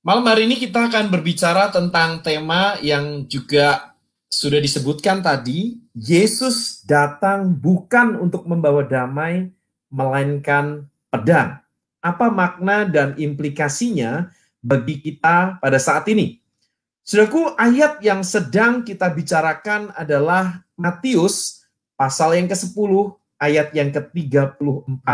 Malam hari ini kita akan berbicara tentang tema yang juga sudah disebutkan tadi. Yesus datang bukan untuk membawa damai, melainkan pedang. Apa makna dan implikasinya bagi kita pada saat ini? Saudaraku, ayat yang sedang kita bicarakan adalah Matius pasal yang ke-10 ayat yang ke-34.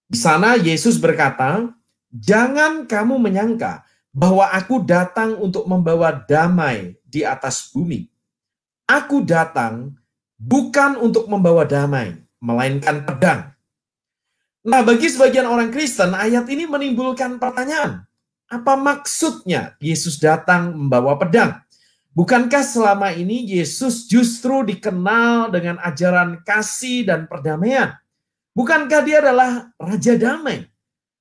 Di sana Yesus berkata, "Jangan kamu menyangka bahwa aku datang untuk membawa damai di atas bumi. Aku datang bukan untuk membawa damai, melainkan pedang." Nah, bagi sebagian orang Kristen, ayat ini menimbulkan pertanyaan. Apa maksudnya Yesus datang membawa pedang? Bukankah selama ini Yesus justru dikenal dengan ajaran kasih dan perdamaian? Bukankah dia adalah Raja Damai?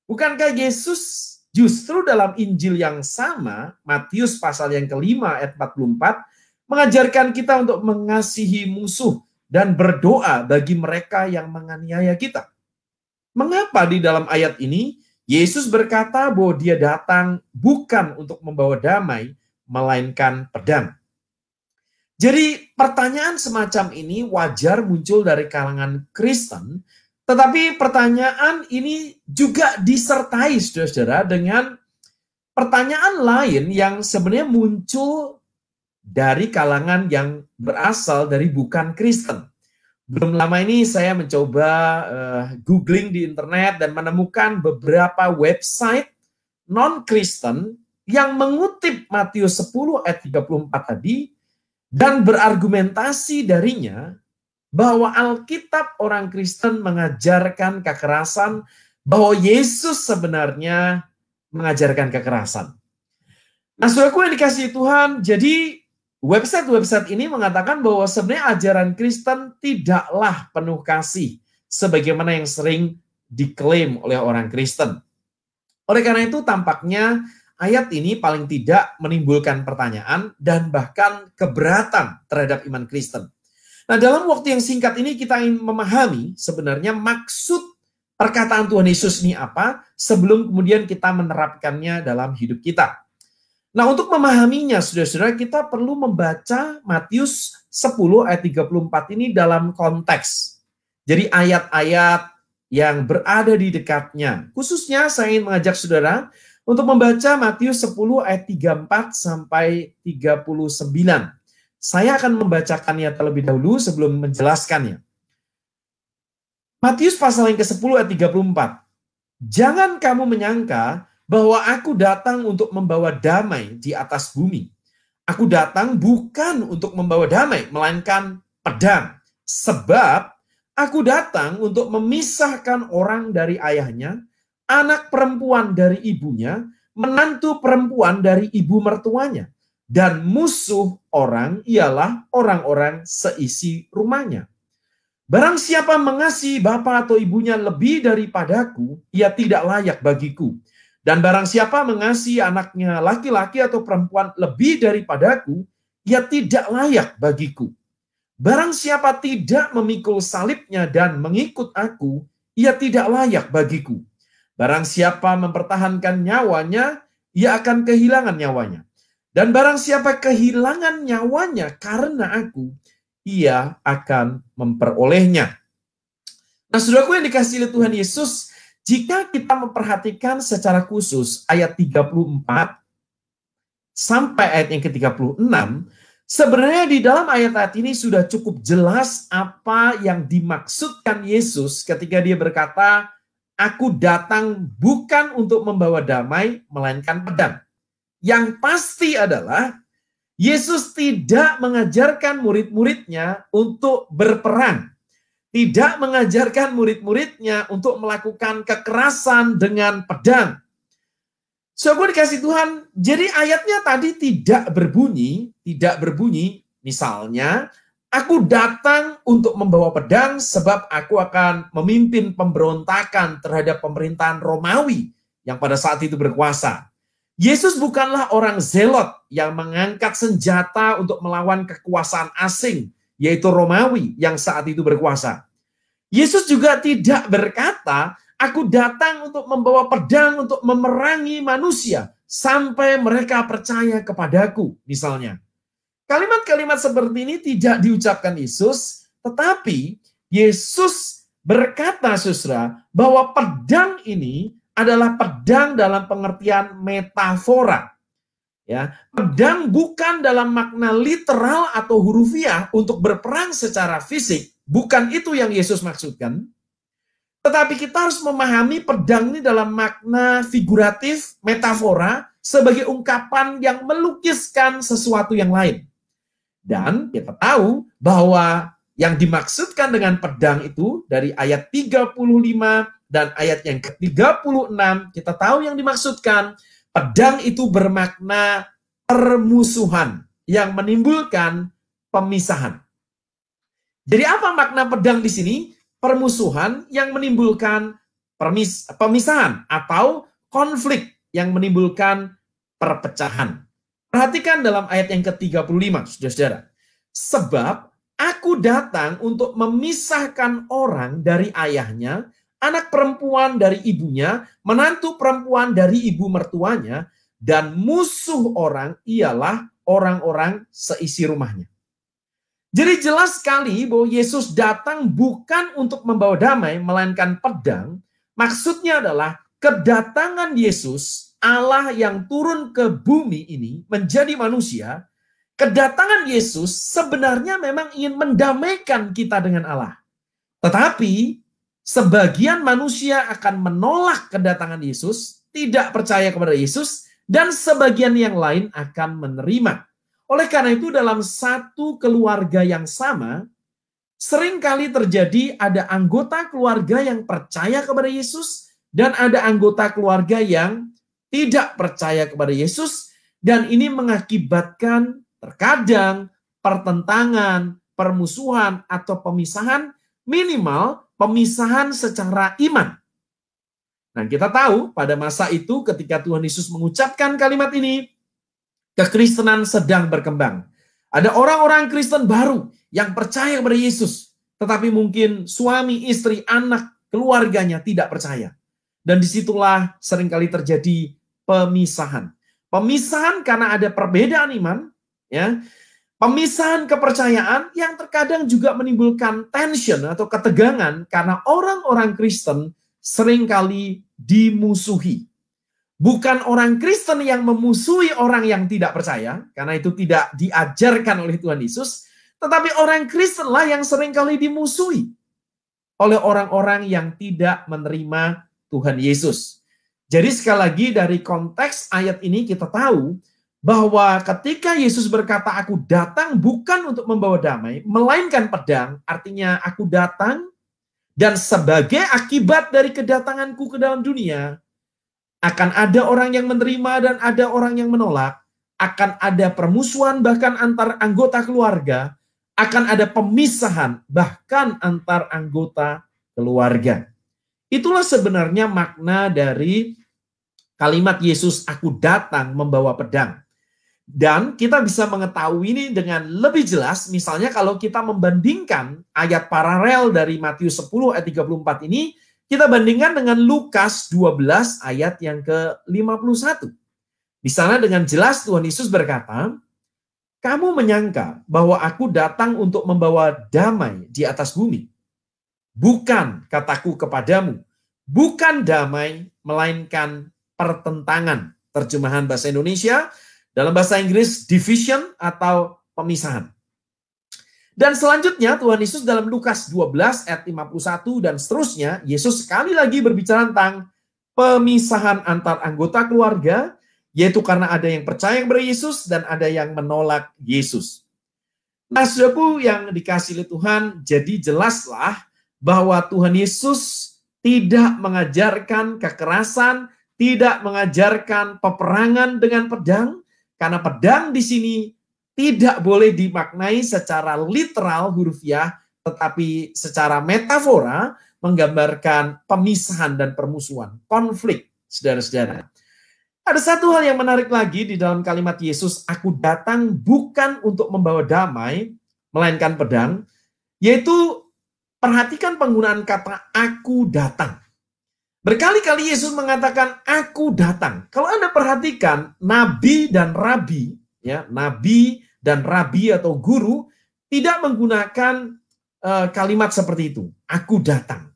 Bukankah Yesus justru dalam Injil yang sama, Matius pasal yang kelima ayat 44, mengajarkan kita untuk mengasihi musuh dan berdoa bagi mereka yang menganiaya kita? Mengapa di dalam ayat ini Yesus berkata bahwa dia datang bukan untuk membawa damai, melainkan pedang? Jadi pertanyaan semacam ini wajar muncul dari kalangan Kristen, tetapi pertanyaan ini juga disertai, saudara-saudara, dengan pertanyaan lain yang sebenarnya muncul dari kalangan yang berasal dari bukan Kristen. Belum lama ini saya mencoba googling di internet dan menemukan beberapa website non-Kristen yang mengutip Matius 10 ayat 34 tadi dan berargumentasi darinya bahwa Alkitab orang Kristen mengajarkan kekerasan, bahwa Yesus sebenarnya mengajarkan kekerasan. Nah, saudaraku yang dikasihi Tuhan, jadi website-website ini mengatakan bahwa sebenarnya ajaran Kristen tidaklah penuh kasih, sebagaimana yang sering diklaim oleh orang Kristen. Oleh karena itu, tampaknya ayat ini paling tidak menimbulkan pertanyaan dan bahkan keberatan terhadap iman Kristen. Nah, dalam waktu yang singkat ini kita ingin memahami sebenarnya maksud perkataan Tuhan Yesus ini apa sebelum kemudian kita menerapkannya dalam hidup kita. Nah, untuk memahaminya, saudara-saudara, kita perlu membaca Matius 10 ayat 34 ini dalam konteks. Jadi ayat-ayat yang berada di dekatnya. Khususnya saya ingin mengajak saudara untuk membaca Matius 10 ayat 34 sampai 39. Saya akan membacakannya terlebih dahulu sebelum menjelaskannya. Matius pasal yang ke-10 ayat 34. Jangan kamu menyangka bahwa aku datang untuk membawa damai di atas bumi. Aku datang bukan untuk membawa damai, melainkan pedang. Sebab aku datang untuk memisahkan orang dari ayahnya, anak perempuan dari ibunya, menantu perempuan dari ibu mertuanya. Dan musuh orang ialah orang-orang seisi rumahnya. Barang siapa mengasihi bapa atau ibunya lebih daripadaku, ia tidak layak bagiku. Dan barang siapa mengasihi anaknya laki-laki atau perempuan lebih daripadaku, ia tidak layak bagiku. Barang siapa tidak memikul salibnya dan mengikut aku, ia tidak layak bagiku. Barang siapa mempertahankan nyawanya, ia akan kehilangan nyawanya. Dan barang siapa kehilangan nyawanya karena aku, ia akan memperolehnya. Nah, saudaraku yang dikasihi Tuhan Yesus, jika kita memperhatikan secara khusus ayat 34 sampai ayat yang ke-36, sebenarnya di dalam ayat-ayat ini sudah cukup jelas apa yang dimaksudkan Yesus ketika dia berkata, aku datang bukan untuk membawa damai, melainkan pedang. Yang pasti adalah Yesus tidak mengajarkan murid-muridnya untuk berperang. Tidak mengajarkan murid-muridnya untuk melakukan kekerasan dengan pedang. Saudara dikasih Tuhan, jadi ayatnya tadi tidak berbunyi, misalnya, aku datang untuk membawa pedang sebab aku akan memimpin pemberontakan terhadap pemerintahan Romawi yang pada saat itu berkuasa. Yesus bukanlah orang zelot yang mengangkat senjata untuk melawan kekuasaan asing, yaitu Romawi yang saat itu berkuasa. Yesus juga tidak berkata, aku datang untuk membawa pedang untuk memerangi manusia. sampai mereka percaya kepadaku, misalnya. Kalimat-kalimat seperti ini tidak diucapkan Yesus, tetapi Yesus berkata, saudara, bahwa pedang ini adalah pedang dalam pengertian metafora. Ya, pedang bukan dalam makna literal atau hurufiah untuk berperang secara fisik, bukan itu yang Yesus maksudkan. Tetapi kita harus memahami pedang ini dalam makna figuratif, metafora, sebagai ungkapan yang melukiskan sesuatu yang lain. Dan kita tahu bahwa yang dimaksudkan dengan pedang itu dari ayat 35 dan ayat yang ke-36, kita tahu yang dimaksudkan, pedang itu bermakna permusuhan yang menimbulkan pemisahan. Jadi apa makna pedang di sini? Permusuhan yang menimbulkan pemisahan atau konflik yang menimbulkan perpecahan. Perhatikan dalam ayat yang ke-35, saudara-saudara. Sebab aku datang untuk memisahkan orang dari ayahnya, anak perempuan dari ibunya, menantu perempuan dari ibu mertuanya, dan musuh orang ialah orang-orang seisi rumahnya. Jadi jelas sekali bahwa Yesus datang bukan untuk membawa damai, melainkan pedang. Maksudnya adalah kedatangan Yesus, Allah yang turun ke bumi ini menjadi manusia, kedatangan Yesus sebenarnya memang ingin mendamaikan kita dengan Allah. Tetapi sebagian manusia akan menolak kedatangan Yesus, tidak percaya kepada Yesus, dan sebagian yang lain akan menerima. Oleh karena itu dalam satu keluarga yang sama, seringkali terjadi ada anggota keluarga yang percaya kepada Yesus, dan ada anggota keluarga yang tidak percaya kepada Yesus, dan ini mengakibatkan terkadang pertentangan, permusuhan, atau pemisahan, minimal pemisahan secara iman. Nah, kita tahu pada masa itu ketika Tuhan Yesus mengucapkan kalimat ini, kekristenan sedang berkembang. Ada orang-orang Kristen baru yang percaya kepada Yesus, tetapi mungkin suami, istri, anak, keluarganya tidak percaya. Dan disitulah seringkali terjadi pemisahan. Pemisahan karena ada perbedaan iman, ya. Pemisahan kepercayaan yang terkadang juga menimbulkan tension atau ketegangan karena orang-orang Kristen seringkali dimusuhi. Bukan orang Kristen yang memusuhi orang yang tidak percaya, karena itu tidak diajarkan oleh Tuhan Yesus, tetapi orang Kristenlah yang seringkali dimusuhi oleh orang-orang yang tidak menerima Tuhan Yesus. Jadi sekali lagi dari konteks ayat ini kita tahu bahwa ketika Yesus berkata, aku datang bukan untuk membawa damai, melainkan pedang, artinya aku datang dan sebagai akibat dari kedatanganku ke dalam dunia, akan ada orang yang menerima dan ada orang yang menolak, akan ada permusuhan bahkan antar anggota keluarga, akan ada pemisahan bahkan antar anggota keluarga. Itulah sebenarnya makna dari kalimat Yesus, aku datang membawa pedang. Dan kita bisa mengetahui ini dengan lebih jelas, misalnya kalau kita membandingkan ayat paralel dari Matius 10 ayat 34 ini, kita bandingkan dengan Lukas 12 ayat yang ke-51. Di sana dengan jelas Tuhan Yesus berkata, kamu menyangka bahwa aku datang untuk membawa damai di atas bumi. Bukan, kataku kepadamu, bukan damai, melainkan pertentangan. Terjemahan bahasa Indonesia, dalam bahasa Inggris, division atau pemisahan. Dan selanjutnya Tuhan Yesus dalam Lukas 12 ayat 51 dan seterusnya, Yesus sekali lagi berbicara tentang pemisahan antar anggota keluarga, yaitu karena ada yang percaya kepada Yesus dan ada yang menolak Yesus. Nah, saudaraku yang dikasihi Tuhan, jadi jelaslah bahwa Tuhan Yesus tidak mengajarkan kekerasan, tidak mengajarkan peperangan dengan pedang, karena pedang di sini tidak boleh dimaknai secara literal hurufiah, tetapi secara metafora menggambarkan pemisahan dan permusuhan, konflik, saudara-saudara. Ada satu hal yang menarik lagi di dalam kalimat Yesus, aku datang bukan untuk membawa damai, melainkan pedang, yaitu perhatikan penggunaan kata aku datang. Berkali-kali Yesus mengatakan, aku datang. Kalau Anda perhatikan, nabi dan rabi, ya, nabi dan rabi atau guru tidak menggunakan kalimat seperti itu. Aku datang.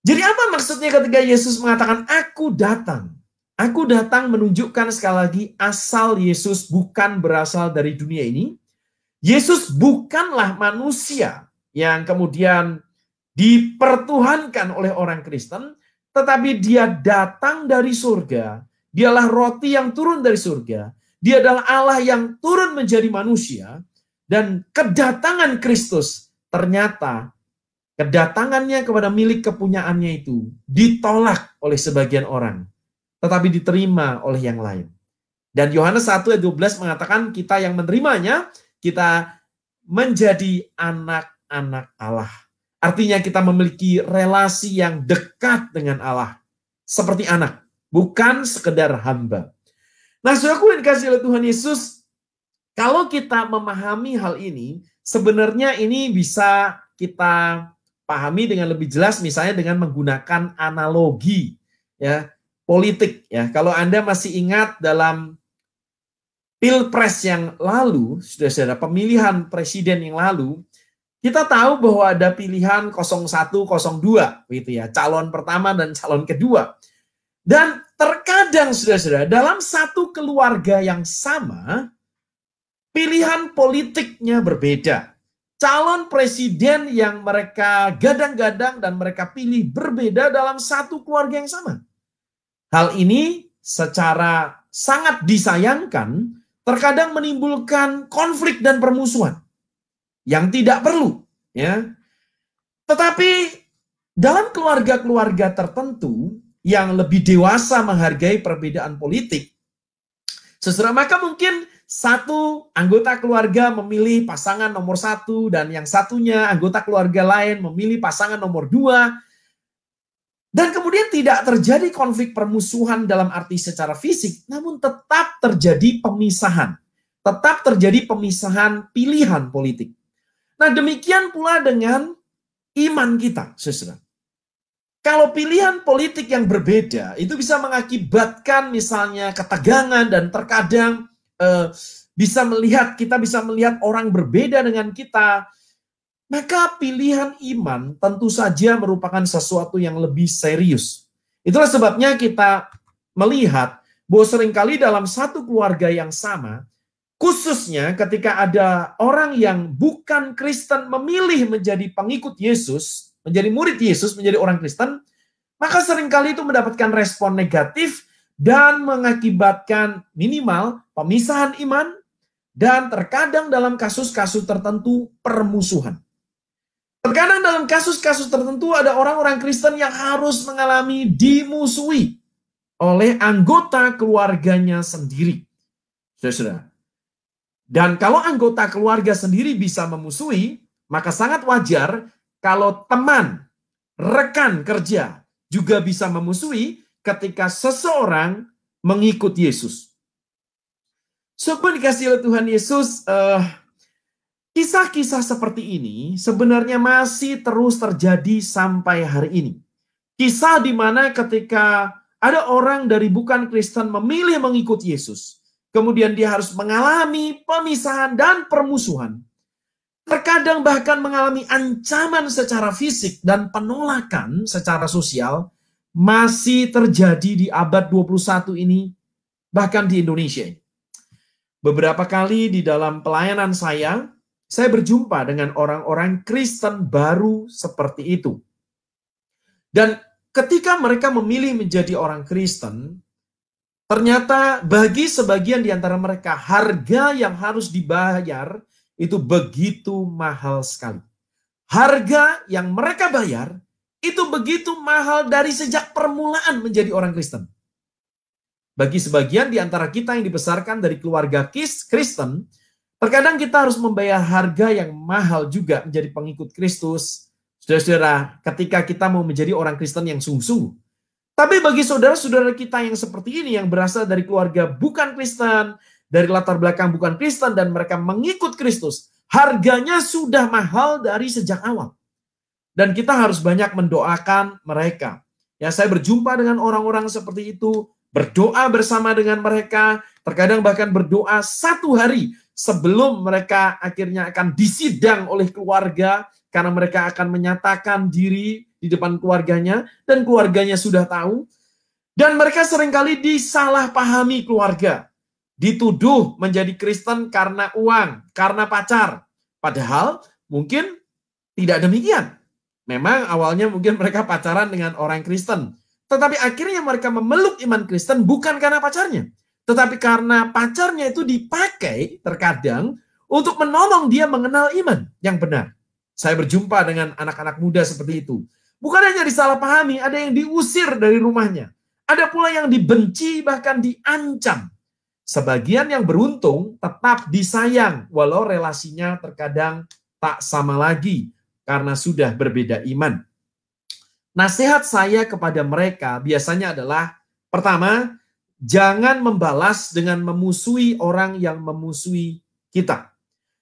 Jadi apa maksudnya ketika Yesus mengatakan, aku datang? Aku datang menunjukkan sekali lagi asal Yesus bukan berasal dari dunia ini. Yesus bukanlah manusia yang kemudian dipertuhankan oleh orang Kristen, tetapi dia datang dari surga. Dialah roti yang turun dari surga. Dia adalah Allah yang turun menjadi manusia. Dan kedatangan Kristus ternyata kedatangannya kepada milik kepunyaannya itu ditolak oleh sebagian orang, tetapi diterima oleh yang lain. Dan Yohanes 1 ayat 12 mengatakan kita yang menerimanya, kita menjadi anak-anak Allah. Artinya kita memiliki relasi yang dekat dengan Allah. Seperti anak, bukan sekedar hamba. Nah, saudaraku yang dikasihi oleh Tuhan Yesus, kalau kita memahami hal ini, sebenarnya ini bisa kita pahami dengan lebih jelas misalnya dengan menggunakan analogi ya politik ya. Kalau Anda masih ingat dalam Pilpres yang lalu, saudara-saudara, pemilihan presiden yang lalu, kita tahu bahwa ada pilihan 01, 02 gitu ya, calon pertama dan calon kedua. Dan terkadang saudara-saudara, dalam satu keluarga yang sama, pilihan politiknya berbeda. Calon presiden yang mereka gadang-gadang dan mereka pilih berbeda dalam satu keluarga yang sama. Hal ini secara sangat disayangkan, terkadang menimbulkan konflik dan permusuhan yang tidak perlu. Ya. Tetapi dalam keluarga-keluarga tertentu yang lebih dewasa menghargai perbedaan politik, maka mungkin satu anggota keluarga memilih pasangan nomor 1 dan yang satunya anggota keluarga lain memilih pasangan nomor 2. Dan kemudian tidak terjadi konflik permusuhan dalam arti secara fisik, namun tetap terjadi pemisahan. Tetap terjadi pemisahan pilihan politik. Nah, demikian pula dengan iman kita, saudara. Kalau pilihan politik yang berbeda, itu bisa mengakibatkan misalnya ketegangan dan terkadang kita bisa melihat orang berbeda dengan kita, maka pilihan iman tentu saja merupakan sesuatu yang lebih serius. Itulah sebabnya kita melihat bahwa seringkali dalam satu keluarga yang sama, khususnya ketika ada orang yang bukan Kristen memilih menjadi pengikut Yesus, menjadi murid Yesus, menjadi orang Kristen, maka seringkali itu mendapatkan respon negatif dan mengakibatkan minimal pemisahan iman dan terkadang dalam kasus-kasus tertentu permusuhan. Terkadang dalam kasus-kasus tertentu ada orang-orang Kristen yang harus mengalami dimusuhi oleh anggota keluarganya sendiri. Saudara. Dan kalau anggota keluarga sendiri bisa memusuhi, maka sangat wajar kalau teman, rekan kerja juga bisa memusuhi ketika seseorang mengikut Yesus. Syukur dikasih oleh Tuhan Yesus, kisah-kisah seperti ini sebenarnya masih terus terjadi sampai hari ini. Kisah di mana ketika ada orang dari bukan Kristen memilih mengikut Yesus, kemudian dia harus mengalami pemisahan dan permusuhan. Terkadang bahkan mengalami ancaman secara fisik dan penolakan secara sosial masih terjadi di abad 21 ini, bahkan di Indonesia. Beberapa kali di dalam pelayanan saya berjumpa dengan orang-orang Kristen baru seperti itu. Dan ketika mereka memilih menjadi orang Kristen, ternyata bagi sebagian di antara mereka, harga yang harus dibayar itu begitu mahal sekali. Harga yang mereka bayar itu begitu mahal dari sejak permulaan menjadi orang Kristen. Bagi sebagian di antara kita yang dibesarkan dari keluarga Kristen, terkadang kita harus membayar harga yang mahal juga menjadi pengikut Kristus. Saudara-saudara, ketika kita mau menjadi orang Kristen yang sungguh-sungguh. Tapi bagi saudara-saudara kita yang seperti ini, yang berasal dari keluarga bukan Kristen, dari latar belakang bukan Kristen, dan mereka mengikut Kristus, harganya sudah mahal dari sejak awal. Dan kita harus banyak mendoakan mereka. Ya, saya berjumpa dengan orang-orang seperti itu, berdoa bersama dengan mereka, terkadang bahkan berdoa 1 hari sebelum mereka akhirnya akan disidang oleh keluarga, karena mereka akan menyatakan diri di depan keluarganya, dan keluarganya sudah tahu. Dan mereka seringkali disalahpahami keluarga. Dituduh menjadi Kristen karena uang, karena pacar. Padahal mungkin tidak demikian. Memang awalnya mungkin mereka pacaran dengan orang Kristen. Tetapi akhirnya mereka memeluk iman Kristen bukan karena pacarnya. Tetapi karena pacarnya itu dipakai terkadang untuk menolong dia mengenal iman yang benar. Saya berjumpa dengan anak-anak muda seperti itu. Bukan hanya disalahpahami, ada yang diusir dari rumahnya. Ada pula yang dibenci, bahkan diancam. Sebagian yang beruntung tetap disayang, walau relasinya terkadang tak sama lagi karena sudah berbeda iman. Nasihat saya kepada mereka biasanya adalah, pertama, jangan membalas dengan memusuhi orang yang memusuhi kita.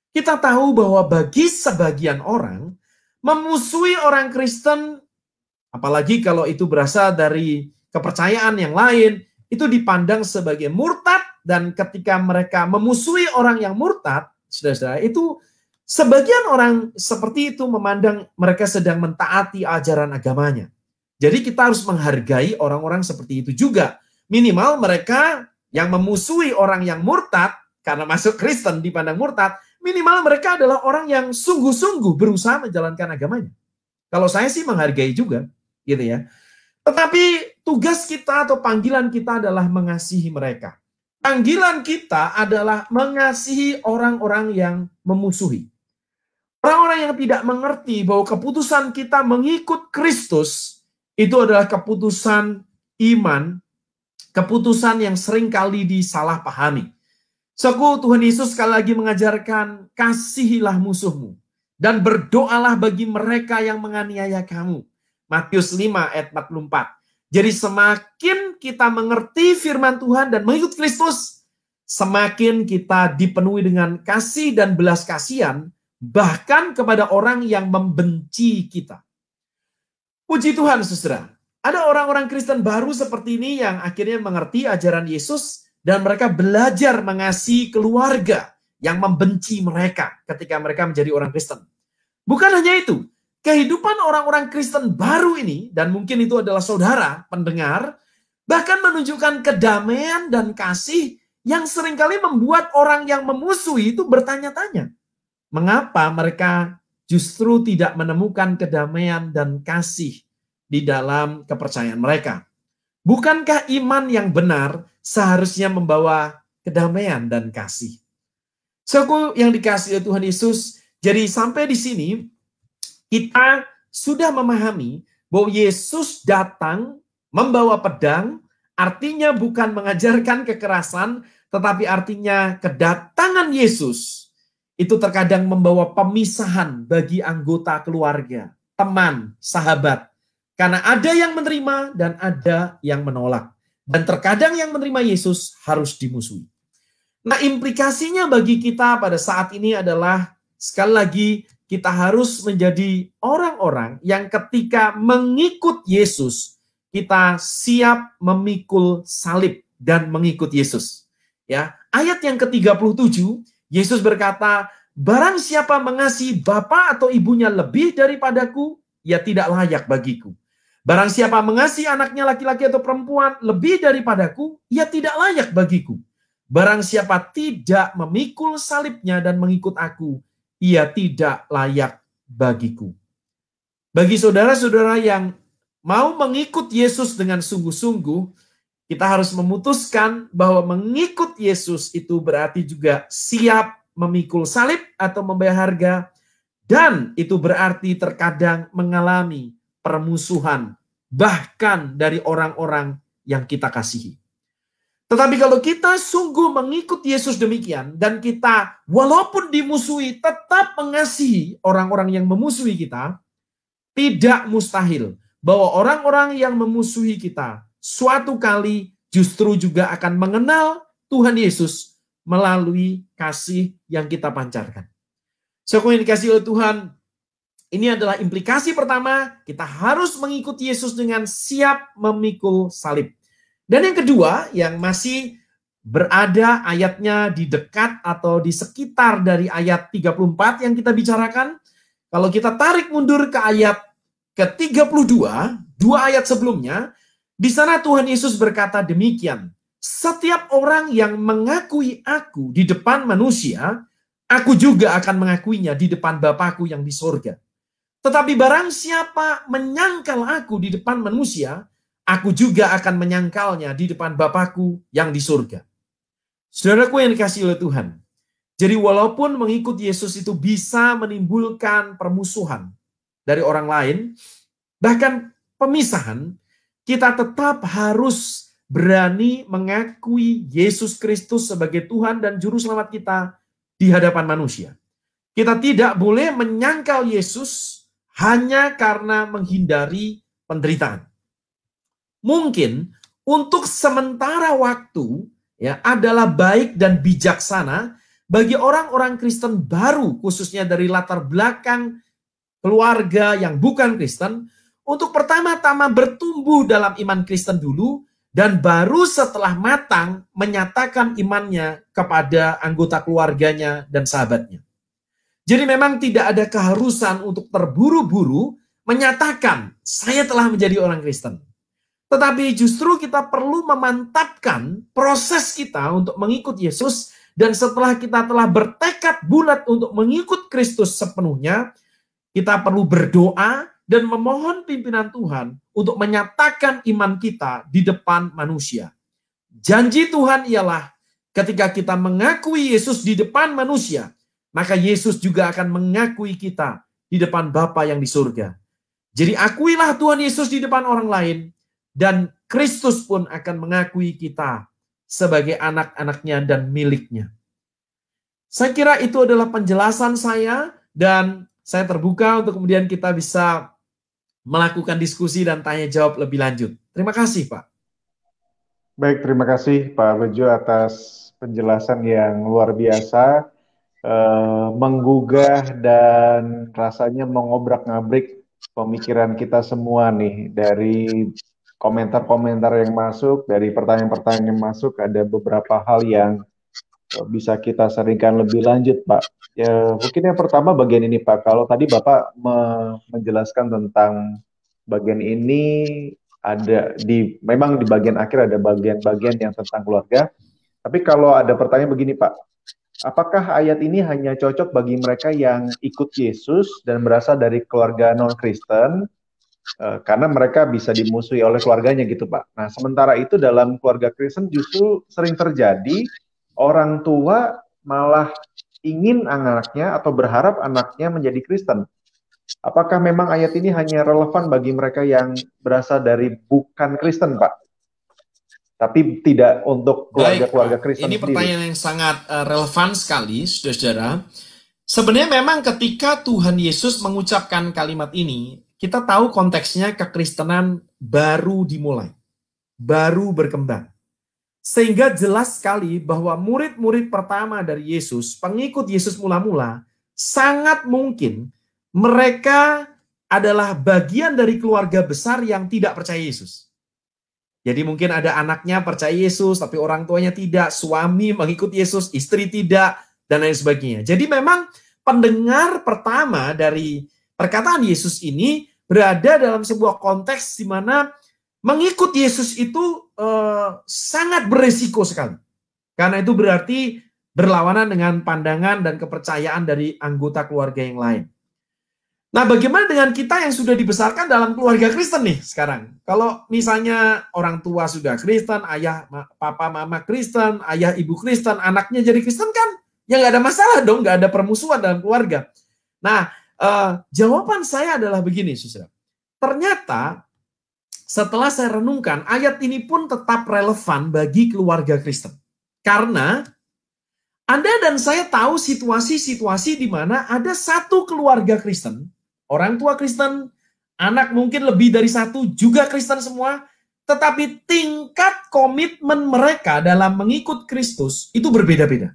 Kita tahu bahwa bagi sebagian orang, memusuhi orang Kristen, apalagi kalau itu berasal dari kepercayaan yang lain, itu dipandang sebagai murtad, dan ketika mereka memusuhi orang yang murtad, saudara-saudara, itu sebagian orang seperti itu memandang mereka sedang mentaati ajaran agamanya. Jadi kita harus menghargai orang-orang seperti itu juga. Minimal mereka yang memusuhi orang yang murtad, karena masuk Kristen dipandang murtad, minimal mereka adalah orang yang sungguh-sungguh berusaha menjalankan agamanya. Kalau saya sih menghargai juga, gitu ya. Tetapi tugas kita atau panggilan kita adalah mengasihi mereka. Panggilan kita adalah mengasihi orang-orang yang memusuhi. Orang-orang yang tidak mengerti bahwa keputusan kita mengikut Kristus itu adalah keputusan iman, keputusan yang seringkali disalahpahami. Suku Tuhan Yesus sekali lagi mengajarkan, kasihilah musuhmu dan berdoalah bagi mereka yang menganiaya kamu. Matius 5 ayat 44. Jadi semakin kita mengerti firman Tuhan dan mengikut Kristus, semakin kita dipenuhi dengan kasih dan belas kasihan, bahkan kepada orang yang membenci kita. Puji Tuhan, saudara. Ada orang-orang Kristen baru seperti ini yang akhirnya mengerti ajaran Yesus, dan mereka belajar mengasihi keluarga yang membenci mereka ketika mereka menjadi orang Kristen. Bukan hanya itu, kehidupan orang-orang Kristen baru ini, dan mungkin itu adalah saudara pendengar, bahkan menunjukkan kedamaian dan kasih yang seringkali membuat orang yang memusuhi itu bertanya-tanya, mengapa mereka justru tidak menemukan kedamaian dan kasih di dalam kepercayaan mereka. Bukankah iman yang benar seharusnya membawa kedamaian dan kasih? Saudaraku yang dikasihi Tuhan Yesus, jadi sampai di sini kita sudah memahami bahwa Yesus datang membawa pedang, artinya bukan mengajarkan kekerasan, tetapi artinya kedatangan Yesus itu terkadang membawa pemisahan bagi anggota keluarga, teman, sahabat. Karena ada yang menerima dan ada yang menolak. Dan terkadang yang menerima Yesus harus dimusuhi. Nah, implikasinya bagi kita pada saat ini adalah, sekali lagi, kita harus menjadi orang-orang yang ketika mengikut Yesus, kita siap memikul salib dan mengikut Yesus. Ya, ayat yang ke-37, Yesus berkata, barang siapa mengasihi bapa atau ibunya lebih daripadaku, ia tidak layak bagiku. Barang siapa mengasihi anaknya laki-laki atau perempuan lebih daripadaku, ia tidak layak bagiku. Barang siapa tidak memikul salibnya dan mengikut aku, ia tidak layak bagiku. Bagi saudara-saudara yang mau mengikut Yesus dengan sungguh-sungguh, kita harus memutuskan bahwa mengikut Yesus itu berarti juga siap memikul salib atau membayar harga, dan itu berarti terkadang mengalami permusuhan, bahkan dari orang-orang yang kita kasihi. Tetapi kalau kita sungguh mengikut Yesus demikian, dan kita walaupun dimusuhi tetap mengasihi orang-orang yang memusuhi kita, tidak mustahil bahwa orang-orang yang memusuhi kita suatu kali justru juga akan mengenal Tuhan Yesus melalui kasih yang kita pancarkan. Saudara yang dikasihi oleh Tuhan, Ini adalah implikasi pertama, kita harus mengikuti Yesus dengan siap memikul salib. Dan yang kedua, yang masih berada ayatnya di dekat atau di sekitar dari ayat 34 yang kita bicarakan, kalau kita tarik mundur ke ayat ke-32, dua ayat sebelumnya, di sana Tuhan Yesus berkata demikian, setiap orang yang mengakui aku di depan manusia, aku juga akan mengakuinya di depan Bapa-Ku yang di sorga. Tetapi barang siapa menyangkal aku di depan manusia, aku juga akan menyangkalnya di depan Bapa-Ku yang di surga. Saudaraku yang dikasihi oleh Tuhan, jadi walaupun mengikut Yesus itu bisa menimbulkan permusuhan dari orang lain, bahkan pemisahan, kita tetap harus berani mengakui Yesus Kristus sebagai Tuhan dan Juru Selamat kita di hadapan manusia. Kita tidak boleh menyangkal Yesus hanya karena menghindari penderitaan. Mungkin untuk sementara waktu ya adalah baik dan bijaksana bagi orang-orang Kristen baru, khususnya dari latar belakang keluarga yang bukan Kristen, untuk pertama-tama bertumbuh dalam iman Kristen dulu, dan baru setelah matang menyatakan imannya kepada anggota keluarganya dan sahabatnya. Jadi memang tidak ada keharusan untuk terburu-buru menyatakan saya telah menjadi orang Kristen. Tetapi justru kita perlu memantapkan proses kita untuk mengikut Yesus, dan setelah kita telah bertekad bulat untuk mengikut Kristus sepenuhnya, kita perlu berdoa dan memohon pimpinan Tuhan untuk menyatakan iman kita di depan manusia. Janji Tuhan ialah ketika kita mengakui Yesus di depan manusia, maka Yesus juga akan mengakui kita di depan Bapa yang di surga. Jadi akuilah Tuhan Yesus di depan orang lain, dan Kristus pun akan mengakui kita sebagai anak-anaknya dan miliknya. Saya kira itu adalah penjelasan saya, dan saya terbuka untuk kemudian kita bisa melakukan diskusi dan tanya jawab lebih lanjut. Terima kasih, Pak. Baik, terima kasih Pak Bejo atas penjelasan yang luar biasa, menggugah dan rasanya mengobrak-ngabrik pemikiran kita semua nih. Dari komentar-komentar yang masuk, dari pertanyaan-pertanyaan yang masuk, ada beberapa hal yang bisa kita sharingkan lebih lanjut, Pak. Ya, mungkin yang pertama bagian ini, Pak. Kalau tadi Bapak menjelaskan tentang bagian ini, memang di bagian akhir ada bagian-bagian yang tentang keluarga. Tapi kalau ada pertanyaan begini, Pak. Apakah ayat ini hanya cocok bagi mereka yang ikut Yesus dan berasal dari keluarga non-Kristen, karena mereka bisa dimusuhi oleh keluarganya gitu, Pak. Nah, sementara itu dalam keluarga Kristen justru sering terjadi orang tua malah ingin anaknya atau berharap anaknya menjadi Kristen. Apakah memang ayat ini hanya relevan bagi mereka yang berasal dari bukan Kristen, Pak? Tapi tidak untuk keluarga-keluarga Kristen ini sendiri. Pertanyaan yang sangat relevan sekali, saudara-saudara. Sebenarnya memang ketika Tuhan Yesus mengucapkan kalimat ini, kita tahu konteksnya kekristenan baru dimulai, baru berkembang. Sehingga jelas sekali bahwa murid-murid pertama dari Yesus, pengikut Yesus mula-mula, sangat mungkin mereka adalah bagian dari keluarga besar yang tidak percaya Yesus. Jadi mungkin ada anaknya percaya Yesus, tapi orang tuanya tidak, suami mengikut Yesus, istri tidak, dan lain sebagainya. Jadi memang pendengar pertama dari perkataan Yesus ini berada dalam sebuah konteks di mana mengikut Yesus itu sangat beresiko sekali. Karena itu berarti berlawanan dengan pandangan dan kepercayaan dari anggota keluarga yang lain. Nah, bagaimana dengan kita yang sudah dibesarkan dalam keluarga Kristen nih sekarang? Kalau misalnya orang tua sudah Kristen, ayah, papa, mama Kristen, ayah, ibu Kristen, anaknya jadi Kristen kan? Ya nggak ada masalah dong, nggak ada permusuhan dalam keluarga. Nah, jawaban saya adalah begini, saudara. Ternyata setelah saya renungkan, ayat ini pun tetap relevan bagi keluarga Kristen. Karena Anda dan saya tahu situasi-situasi di mana ada satu keluarga Kristen, orang tua Kristen, anak mungkin lebih dari satu, juga Kristen semua, tetapi tingkat komitmen mereka dalam mengikut Kristus itu berbeda-beda.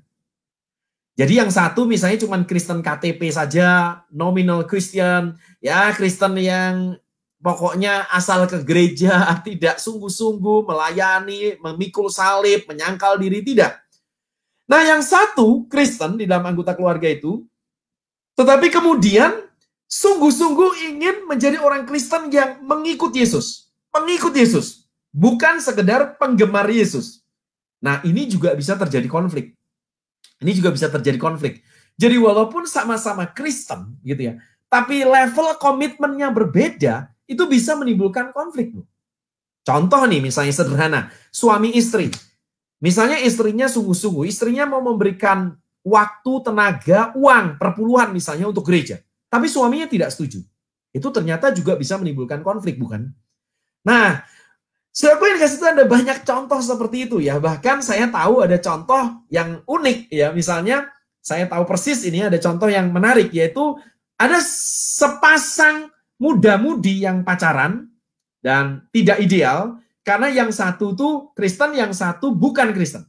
Jadi yang satu misalnya cuma Kristen KTP saja, nominal Christian, ya Kristen yang pokoknya asal ke gereja, tidak sungguh-sungguh melayani, memikul salib, menyangkal diri, tidak. Nah yang satu Kristen di dalam anggota keluarga itu, tetapi kemudian sungguh-sungguh ingin menjadi orang Kristen yang mengikut Yesus. Mengikut Yesus. Bukan sekedar penggemar Yesus. Nah ini juga bisa terjadi konflik. Ini juga bisa terjadi konflik. Jadi walaupun sama-sama Kristen gitu ya, tapi level komitmennya berbeda, itu bisa menimbulkan konflik. Contoh nih misalnya sederhana, suami istri. Misalnya istrinya sungguh-sungguh, istrinya mau memberikan waktu, tenaga, uang, perpuluhan misalnya untuk gereja. Tapi suaminya tidak setuju. Itu ternyata juga bisa menimbulkan konflik, bukan? Nah, Saudaraku yang dikasih itu ada banyak contoh seperti itu ya. Bahkan saya tahu ada contoh yang unik ya. Misalnya saya tahu persis ini ada contoh yang menarik, yaitu ada sepasang muda-mudi yang pacaran dan tidak ideal karena yang satu tuh Kristen, yang satu bukan Kristen.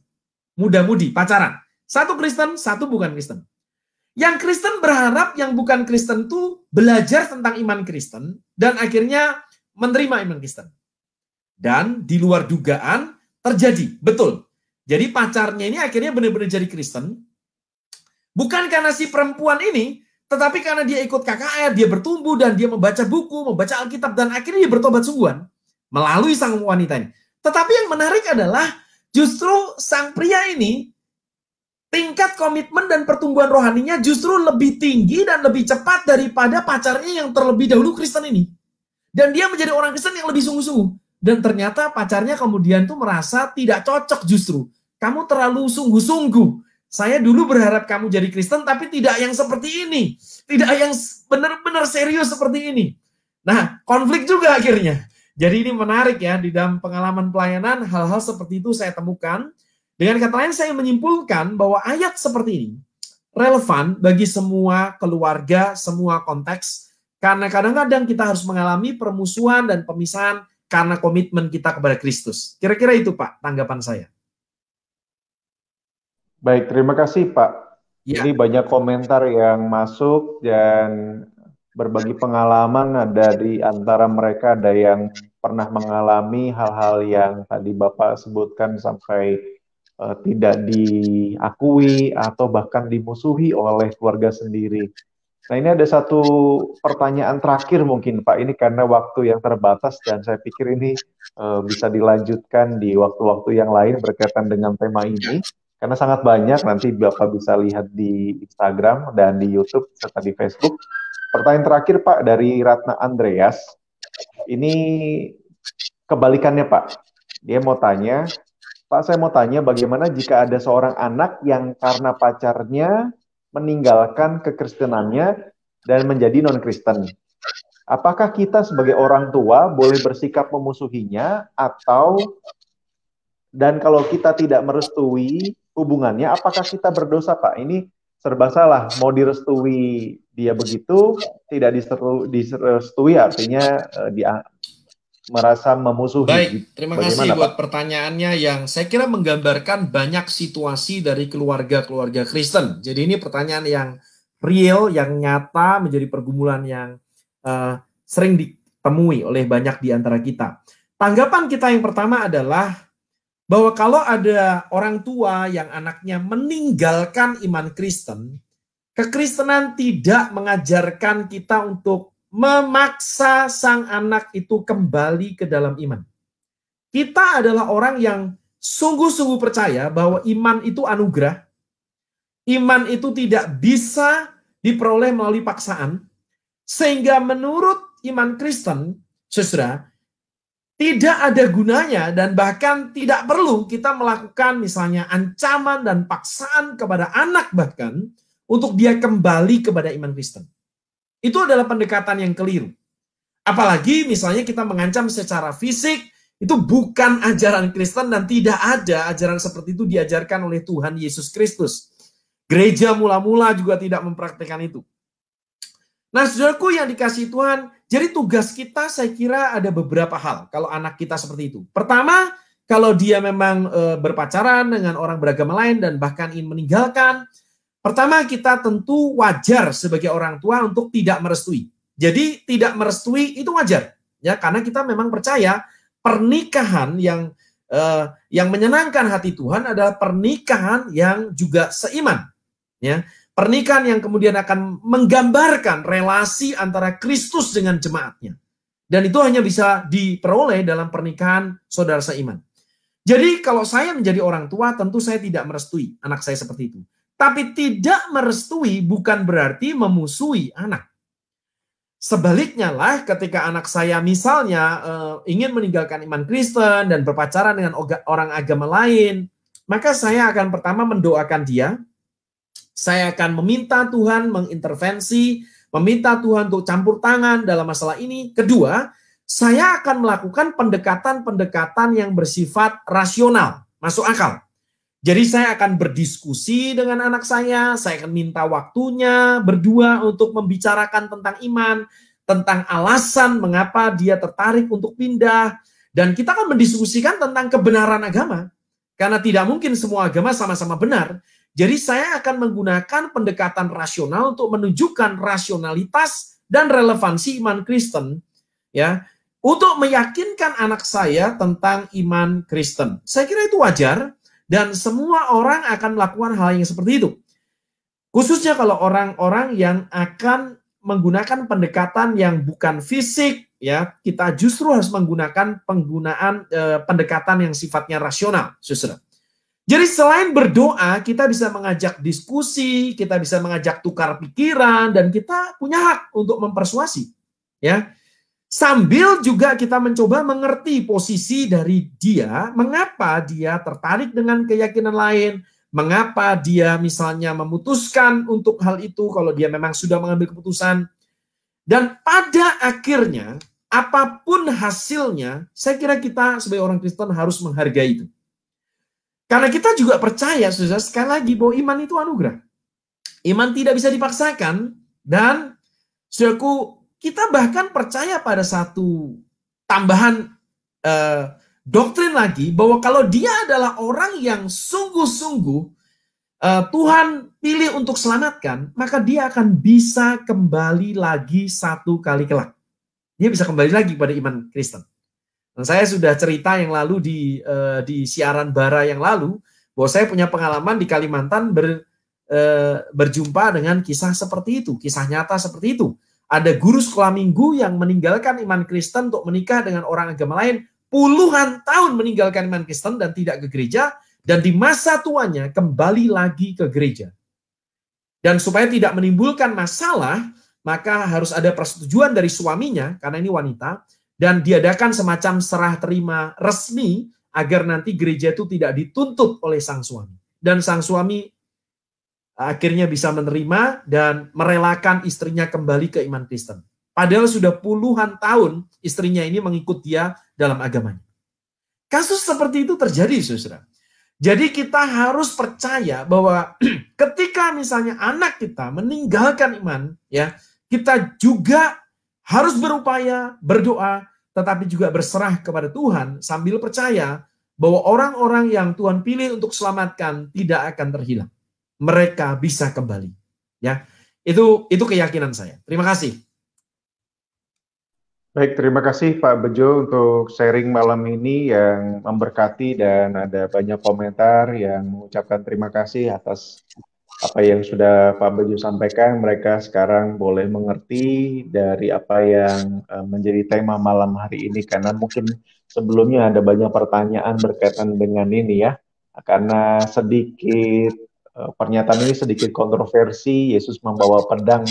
Muda-mudi pacaran. Satu Kristen, satu bukan Kristen. Yang Kristen berharap yang bukan Kristen tuh belajar tentang iman Kristen dan akhirnya menerima iman Kristen. Dan di luar dugaan terjadi, betul. Jadi pacarnya ini akhirnya benar-benar jadi Kristen. Bukan karena si perempuan ini, tetapi karena dia ikut KKR, dia bertumbuh dan dia membaca buku, membaca Alkitab, dan akhirnya dia bertobat sungguhan melalui sang wanita ini. Tetapi yang menarik adalah justru sang pria ini tingkat komitmen dan pertumbuhan rohaninya justru lebih tinggi dan lebih cepat daripada pacarnya yang terlebih dahulu Kristen ini. Dan dia menjadi orang Kristen yang lebih sungguh-sungguh. Dan ternyata pacarnya kemudian tuh merasa tidak cocok justru. Kamu terlalu sungguh-sungguh. Saya dulu berharap kamu jadi Kristen, tapi tidak yang seperti ini. Tidak yang benar-benar serius seperti ini. Nah, konflik juga akhirnya. Jadi ini menarik ya, di dalam pengalaman pelayanan, hal-hal seperti itu saya temukan. Dengan kata lain, saya menyimpulkan bahwa ayat seperti ini relevan bagi semua keluarga, semua konteks. Karena kadang-kadang kita harus mengalami permusuhan dan pemisahan karena komitmen kita kepada Kristus. Kira-kira itu Pak, tanggapan saya. Baik, terima kasih Pak. Ya. Ini banyak komentar yang masuk dan berbagi pengalaman. Ada di antara mereka ada yang pernah mengalami hal-hal yang tadi Bapak sebutkan sampai tidak diakui atau bahkan dimusuhi oleh keluarga sendiri. Nah, ini ada satu pertanyaan terakhir mungkin Pak, ini karena waktu yang terbatas dan saya pikir ini bisa dilanjutkan di waktu-waktu yang lain berkaitan dengan tema ini, karena sangat banyak, nanti Bapak bisa lihat di Instagram dan di YouTube serta di Facebook. Pertanyaan terakhir Pak dari Ratna Andreas, ini kebalikannya Pak, dia mau tanya, Pak saya mau tanya bagaimana jika ada seorang anak yang karena pacarnya meninggalkan kekristenannya dan menjadi non-Kristen. Apakah kita sebagai orang tua boleh bersikap memusuhinya atau dan kalau kita tidak merestui hubungannya, apakah kita berdosa Pak? Ini serba salah. Mau direstui dia begitu, tidak direstui artinya dia merasa memusuhi. Baik, terima kasih buat pertanyaannya yang saya kira menggambarkan banyak situasi dari keluarga-keluarga Kristen. Jadi ini pertanyaan yang real, yang nyata, menjadi pergumulan yang sering ditemui oleh banyak di antara kita. Tanggapan kita yang pertama adalah bahwa kalau ada orang tua yang anaknya meninggalkan iman Kristen, kekristenan tidak mengajarkan kita untuk memaksa sang anak itu kembali ke dalam iman. Kita adalah orang yang sungguh-sungguh percaya bahwa iman itu anugerah. Iman itu tidak bisa diperoleh melalui paksaan. Sehingga menurut iman Kristen, saudara, tidak ada gunanya dan bahkan tidak perlu kita melakukan misalnya ancaman dan paksaan kepada anak bahkan untuk dia kembali kepada iman Kristen. Itu adalah pendekatan yang keliru. Apalagi misalnya kita mengancam secara fisik, itu bukan ajaran Kristen dan tidak ada ajaran seperti itu diajarkan oleh Tuhan Yesus Kristus. Gereja mula-mula juga tidak mempraktikkan itu. Nah, saudaraku yang dikasihi Tuhan, jadi tugas kita saya kira ada beberapa hal kalau anak kita seperti itu. Pertama, kalau dia memang berpacaran dengan orang beragama lain dan bahkan ingin meninggalkan, Pertama, kita tentu wajar sebagai orang tua untuk tidak merestui. Jadi tidak merestui itu wajar, ya, karena kita memang percaya pernikahan yang menyenangkan hati Tuhan adalah pernikahan yang juga seiman, ya. Pernikahan yang kemudian akan menggambarkan relasi antara Kristus dengan jemaatnya. Dan itu hanya bisa diperoleh dalam pernikahan saudara seiman. Jadi kalau saya menjadi orang tua, tentu saya tidak merestui anak saya seperti itu. Tapi tidak merestui bukan berarti memusuhi anak. Sebaliknya lah, ketika anak saya misalnya ingin meninggalkan iman Kristen dan berpacaran dengan orang agama lain, maka saya akan pertama mendoakan dia. Saya akan meminta Tuhan mengintervensi, meminta Tuhan untuk campur tangan dalam masalah ini. Kedua, saya akan melakukan pendekatan-pendekatan yang bersifat rasional, masuk akal. Jadi saya akan berdiskusi dengan anak saya akan minta waktunya berdua untuk membicarakan tentang iman, tentang alasan mengapa dia tertarik untuk pindah, dan kita akan mendiskusikan tentang kebenaran agama, karena tidak mungkin semua agama sama-sama benar. Jadi saya akan menggunakan pendekatan rasional untuk menunjukkan rasionalitas dan relevansi iman Kristen, ya, untuk meyakinkan anak saya tentang iman Kristen. Saya kira itu wajar. Dan semua orang akan melakukan hal yang seperti itu. Khususnya kalau orang-orang yang akan menggunakan pendekatan yang bukan fisik, ya, kita justru harus menggunakan pendekatan yang sifatnya rasional, saudara. Jadi selain berdoa, kita bisa mengajak diskusi, kita bisa mengajak tukar pikiran, dan kita punya hak untuk mempersuasi, ya. Sambil juga kita mencoba mengerti posisi dari dia, mengapa dia tertarik dengan keyakinan lain, mengapa dia misalnya memutuskan untuk hal itu kalau dia memang sudah mengambil keputusan. Dan pada akhirnya, apapun hasilnya, saya kira kita sebagai orang Kristen harus menghargai itu. Karena kita juga percaya, saudara, sekali lagi, bahwa iman itu anugerah. Iman tidak bisa dipaksakan, dan saudaraku, kita bahkan percaya pada satu tambahan doktrin lagi, bahwa kalau dia adalah orang yang sungguh-sungguh Tuhan pilih untuk selamatkan, maka dia akan bisa kembali lagi satu kali kelak. Dia bisa kembali lagi pada iman Kristen. Dan saya sudah cerita yang lalu di siaran bara yang lalu, bahwa saya punya pengalaman di Kalimantan berjumpa dengan kisah seperti itu, kisah nyata seperti itu. Ada guru sekolah minggu yang meninggalkan iman Kristen untuk menikah dengan orang agama lain, puluhan tahun meninggalkan iman Kristen dan tidak ke gereja, dan di masa tuanya kembali lagi ke gereja. Dan supaya tidak menimbulkan masalah, maka harus ada persetujuan dari suaminya, karena ini wanita, dan diadakan semacam serah terima resmi, agar nanti gereja itu tidak dituntut oleh sang suami. Dan sang suami akhirnya bisa menerima dan merelakan istrinya kembali ke iman Kristen. Padahal sudah puluhan tahun istrinya ini mengikut dia dalam agamanya. Kasus seperti itu terjadi, saudara. Jadi kita harus percaya bahwa ketika misalnya anak kita meninggalkan iman, ya, kita juga harus berupaya, berdoa, tetapi juga berserah kepada Tuhan sambil percaya bahwa orang-orang yang Tuhan pilih untuk selamatkan tidak akan terhilang. Mereka bisa kembali, ya. Itu keyakinan saya. Terima kasih. Baik, terima kasih Pak Bejo untuk sharing malam ini yang memberkati, dan ada banyak komentar yang mengucapkan terima kasih atas apa yang sudah Pak Bejo sampaikan. Mereka sekarang boleh mengerti dari apa yang menjadi tema malam hari ini, karena mungkin sebelumnya ada banyak pertanyaan berkaitan dengan ini, ya. Karena sedikit pernyataan ini sedikit kontroversi, Yesus membawa pedang,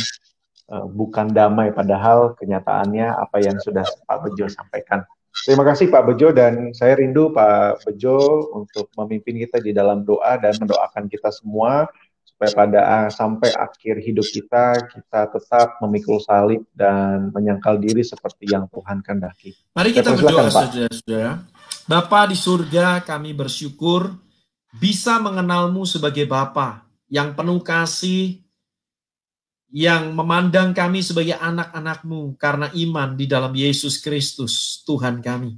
bukan damai, padahal kenyataannya apa yang sudah Pak Bejo sampaikan. Terima kasih Pak Bejo, dan saya rindu Pak Bejo untuk memimpin kita di dalam doa dan mendoakan kita semua supaya sampai akhir hidup kita tetap memikul salib dan menyangkal diri seperti yang Tuhan kehendaki. Mari kita berdoa, saudara-saudara. Bapa di surga, kami bersyukur bisa mengenalmu sebagai Bapa yang penuh kasih, yang memandang kami sebagai anak-anak-Mu karena iman di dalam Yesus Kristus, Tuhan kami.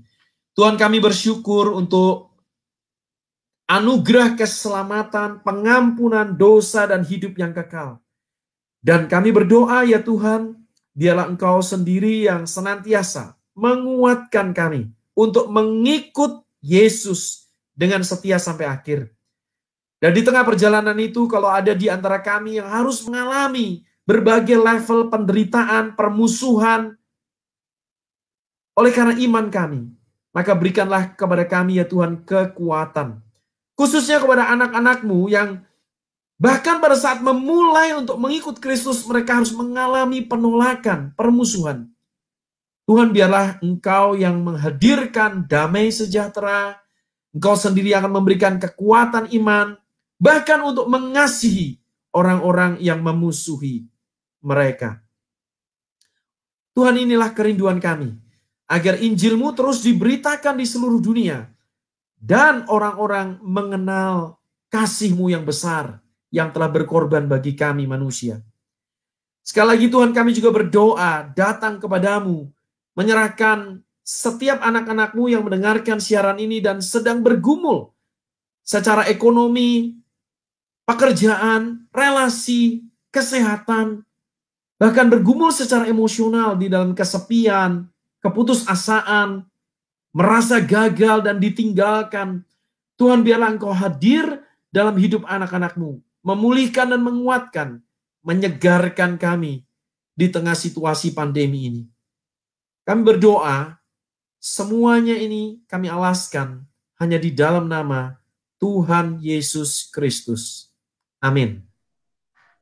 Tuhan, kami bersyukur untuk anugerah keselamatan, pengampunan dosa, dan hidup yang kekal. Dan kami berdoa ya Tuhan, biarlah Engkau sendiri yang senantiasa menguatkan kami untuk mengikut Yesus dengan setia sampai akhir. Dan di tengah perjalanan itu, kalau ada di antara kami yang harus mengalami berbagai level penderitaan, permusuhan, oleh karena iman kami, maka berikanlah kepada kami ya Tuhan kekuatan. Khususnya kepada anak-anak-Mu yang bahkan pada saat memulai untuk mengikut Kristus, mereka harus mengalami penolakan, permusuhan. Tuhan, biarlah Engkau yang menghadirkan damai sejahtera, Engkau sendiri akan memberikan kekuatan iman, bahkan untuk mengasihi orang-orang yang memusuhi mereka. Tuhan, inilah kerinduan kami, agar Injil-Mu terus diberitakan di seluruh dunia, dan orang-orang mengenal kasih-Mu yang besar, yang telah berkorban bagi kami manusia. Sekali lagi Tuhan, kami juga berdoa, datang kepadamu, menyerahkan setiap anak-anak-Mu yang mendengarkan siaran ini dan sedang bergumul secara ekonomi, pekerjaan, relasi, kesehatan, bahkan bergumul secara emosional di dalam kesepian, keputusasaan, merasa gagal dan ditinggalkan. Tuhan, biarlah Engkau hadir dalam hidup anak-anak-Mu, memulihkan dan menguatkan, menyegarkan kami di tengah situasi pandemi ini. Kami berdoa, semuanya ini kami alaskan hanya di dalam nama Tuhan Yesus Kristus. Amin.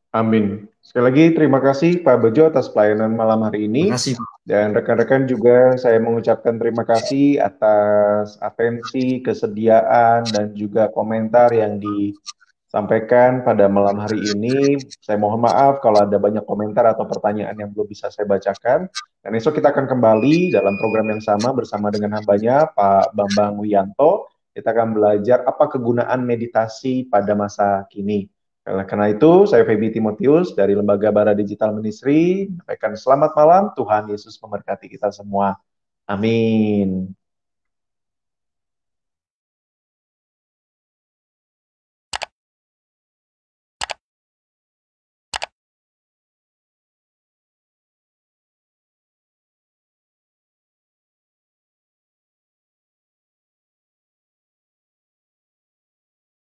Amin. Sekali lagi terima kasih Pak Bejo atas pelayanan malam hari ini. Terima kasih. Dan rekan-rekan juga saya mengucapkan terima kasih atas atensi, kesediaan, dan juga komentar yang disampaikan pada malam hari ini. Saya mohon maaf kalau ada banyak komentar atau pertanyaan yang belum bisa saya bacakan. Dan esok kita akan kembali dalam program yang sama bersama dengan hambanya Pak Bambang Wiyanto. Kita akan belajar apa kegunaan meditasi pada masa kini. Karena itu, saya Feby Timotius dari Lembaga Bara Digital Ministry, menyampaikan selamat malam, Tuhan Yesus memberkati kita semua. Amin.